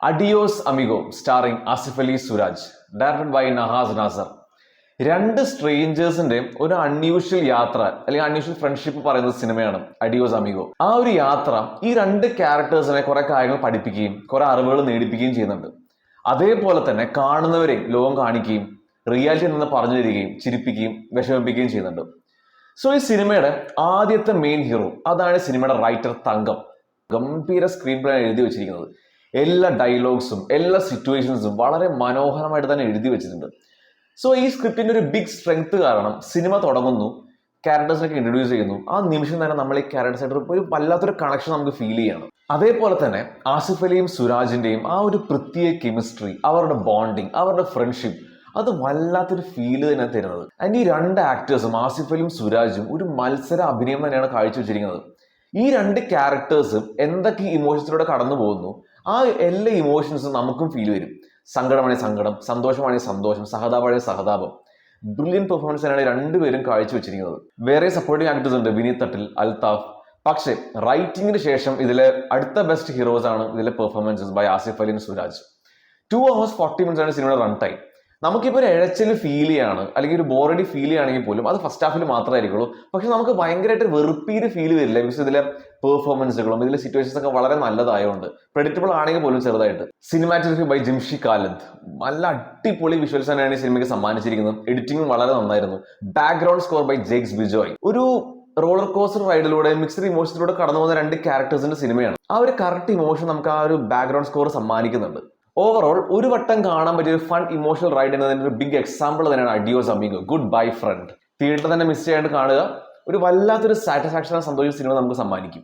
Adios Amigo starring Asif Ali Suraj, directed by Nahas Nasar. രണ്ട് സ്ട്രേഞ്ചേഴ്സിന്റെ ഒരു അൺയൂഷ്വൽ യാത്ര അല്ലെങ്കിൽ അൺയൂഷ്വൽ ഫ്രണ്ട്ഷിപ്പ് പറയുന്ന സിനിമയാണ് അഡിയോസ് അമിഗോ. ആ ഒരു യാത്ര ഈ രണ്ട് ക്യാരക്ടേഴ്സിനെ കുറെ കാര്യങ്ങൾ പഠിപ്പിക്കുകയും കുറെ അറിവുകൾ നേടിപ്പിക്കുകയും ചെയ്യുന്നുണ്ട്. അതേപോലെ തന്നെ കാണുന്നവരെയും ലോകം കാണിക്കുകയും റിയാലിറ്റി നിന്ന് പറഞ്ഞു തരികയും ചിരിപ്പിക്കുകയും വിഷമിപ്പിക്കുകയും ചെയ്യുന്നുണ്ട്. സോ ഈ സിനിമയുടെ ആദ്യത്തെ മെയിൻ ഹീറോ അതാണ് സിനിമയുടെ റൈറ്റർ തങ്കം. ഗംഭീര സ്ക്രീൻ പ്ലേ എഴുതി വെച്ചിരിക്കുന്നത്. എല്ലാ ഡയലോഗ്സും എല്ലാ സിറ്റുവേഷൻസും വളരെ മനോഹരമായിട്ട് തന്നെ എഴുതി വെച്ചിട്ടുണ്ട്. സോ ഈ സ്ക്രിപ്റ്റിന്റെ ഒരു ബിഗ് സ്ട്രെങ്ത് കാരണം സിനിമ തുടങ്ങുന്നു, ക്യാരക്ടേഴ്സിനൊക്കെ ഇൻട്രൊഡ്യൂസ് ചെയ്യുന്നു. ആ നിമിഷം തന്നെ നമ്മൾ ഈ ക്യാരക്ടേഴ്സായിട്ട് ഒരു വല്ലാത്തൊരു കണക്ഷൻ നമുക്ക് ഫീൽ ചെയ്യണം. അതേപോലെ തന്നെ ആസിഫ് അലിയും സുരാജിന്റെയും ആ ഒരു പ്രത്യേക കെമിസ്ട്രി, അവരുടെ ബോണ്ടിങ്, അവരുടെ ഫ്രണ്ട്ഷിപ്പ്, അത് വല്ലാത്തൊരു ഫീല് തന്നെ തരുന്നത്. ആൻഡ് ഈ രണ്ട് ആക്ടേഴ്സും ആസിഫ് അലിയും സുരാജും ഒരു മത്സര അഭിനയം തന്നെയാണ് കാഴ്ചവെച്ചിരിക്കുന്നത്. ഈ രണ്ട് ക്യാരക്ടേഴ്സും എന്തൊക്കെ ഇമോഷൻസിലൂടെ കടന്നു പോകുന്നു, ആ എല്ലാ ഇമോഷൻസും നമുക്കും ഫീൽ വരും. സങ്കടമാണെങ്കിൽ സങ്കടം, സന്തോഷമാണെങ്കിൽ സന്തോഷം, സഹതാപമാണെങ്കിൽ സഹതാപം. ബ്രില്യൻ പെർഫോമൻസ് തന്നെയാണ് രണ്ടുപേരും കാഴ്ചവെച്ചിരിക്കുന്നത്. വേറെ സപ്പോർട്ടിംഗ് ആക്ടേഴ്സ് ഉണ്ട്, വിനീത് തട്ടിൽ, അൽതാഫ്. പക്ഷേ റൈറ്റിംഗിന് ശേഷം ഇതിലെ അടുത്ത ബെസ്റ്റ് ഹീറോസ് ആണ് ഇതിലെ പെർഫോമൻസസ് ബൈ ആസിഫ് അലിയും സുരാജ്. 2 hours 40 minutes ആണ് സിനിമയുടെ റൺ ടൈം. നമുക്കിപ്പോൾ ഒരു ഇഴച്ചിൽ ഫീൽ ചെയ്യാണ് അല്ലെങ്കിൽ ഒരു ബോറടി ഫീൽ ചെയ്യുകയാണെങ്കിൽ പോലും അത് ഫസ്റ്റ് ഹാഫിൽ മാത്രമായിരിക്കുള്ളൂ. പക്ഷെ നമുക്ക് ഭയങ്കരമായിട്ട് വെറുപ്പീര് ഫീൽ വരില്ല. ബിക്കോസ് ഇതിലെ പെർഫോമൻസുകളും ഇതിലെ സിറ്റുവേഷൻസ് ഒക്കെ വളരെ നല്ലതായതുകൊണ്ട്, പ്രെഡിക്റ്റബിൾ ആണെങ്കിൽ പോലും ചെറുതായിട്ട്. സിനിമാറ്റോഗ്രഫി ബൈ ജിംഷി കാലന്ത്, നല്ല അടിപൊളി വിഷ്വൽസ് തന്നെയാണ് ഈ സിനിമയ്ക്ക് സമ്മാനിച്ചിരിക്കുന്നത്. എഡിറ്റിംഗും വളരെ നന്നായിരുന്നു. Background score by Jakes Bejoy. ഒരു റോളർ കോസ്റ്റർ റൈഡിലൂടെ മിക്സ്ഡ് ഇമോഷൻസിലൂടെ കടന്നു പോകുന്ന രണ്ട് ക്യാരക്ടേഴ്സിന്റെ സിനിമയാണ്. ആ ഒരു കറക്റ്റ് ഇമോഷൻ നമുക്ക് ആ ഒരു ബാക്ക്ഗ്രൗണ്ട് സ്കോർ സമ്മാനിക്കുന്നുണ്ട്. ഓവറോൾ ഒരു വട്ടം കാണാൻ പറ്റിയ ഒരു ഫൺ ഇമോഷണൽ റൈഡ് എന്നതിന്റെ ഒരു ബിഗ് എക്സാമ്പിൾ തന്നെയാണ് Adios Amigo. Goodbye friend. തിയേറ്ററിൽ തന്നെ മിസ് ചെയ്യാണ്ട് കാണുക. ഒരു വല്ലാത്തൊരു സാറ്റിസ്ഫാക്ഷൻ സന്തോഷം സിനിമ നമുക്ക് സമ്മാനിക്കും.